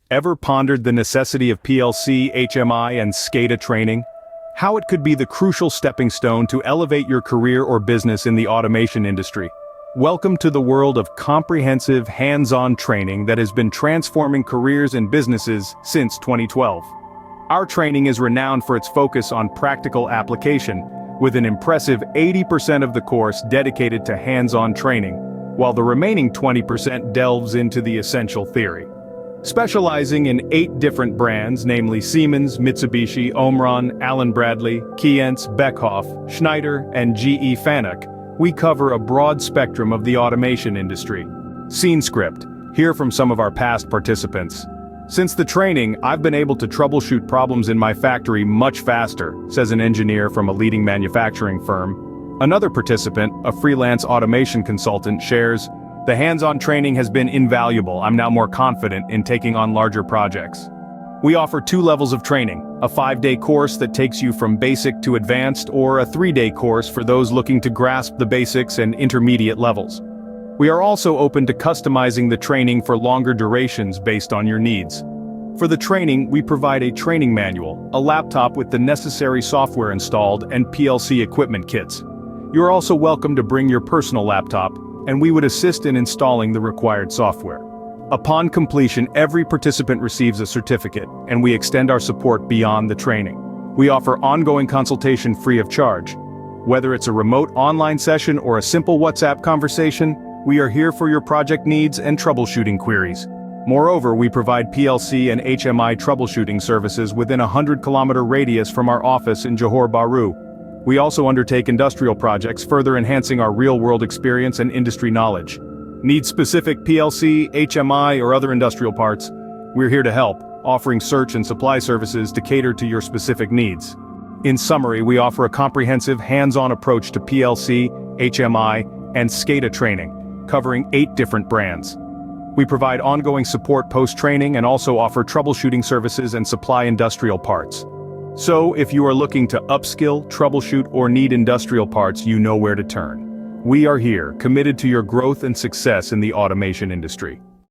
Ever pondered the necessity of PLC, HMI, and SCADA training? How it could be the crucial stepping stone to elevate your career or business in the automation industry? Welcome to the world of comprehensive, hands-on training that has been transforming careers and businesses since 2012. Our training is renowned for its focus on practical application, with an impressive 80% of the course dedicated to hands-on training, while the remaining 20% delves into the essential theory. Specializing in 8 different brands, namely Siemens, Mitsubishi, Omron, Allen Bradley, Keyence, Beckhoff, Schneider, and GE Fanuc, we cover a broad spectrum of the automation industry. Scene script. Hear from some of our past participants. Since the training, I've been able to troubleshoot problems in my factory much faster, says an engineer from a leading manufacturing firm. Another participant, a freelance automation consultant, shares, "The hands-on training has been invaluable. I'm now more confident in taking on larger projects." We offer 2 levels of training, a 5-day course that takes you from basic to advanced, or a 3-day course for those looking to grasp the basics and intermediate levels. We are also open to customizing the training for longer durations based on your needs. For the training, we provide a training manual, a laptop with the necessary software installed, and PLC equipment kits. You are also welcome to bring your personal laptop, and we would assist in installing the required software. Upon completion, every participant receives a certificate, and we extend our support beyond the training. We offer ongoing consultation free of charge. Whether it's a remote online session or a simple WhatsApp conversation, we are here for your project needs and troubleshooting queries. Moreover, we provide PLC and HMI troubleshooting services within a 100-kilometer radius from our office in Johor Bahru. We also undertake industrial projects, further enhancing our real-world experience and industry knowledge. Need specific PLC, HMI, or other industrial parts? We're here to help, offering search and supply services to cater to your specific needs. In summary, we offer a comprehensive, hands-on approach to PLC, HMI, and SCADA training, covering 8 different brands. We provide ongoing support post-training and also offer troubleshooting services and supply industrial parts. So, if you are looking to upskill, troubleshoot, or need industrial parts, you know where to turn. We are here, committed to your growth and success in the automation industry.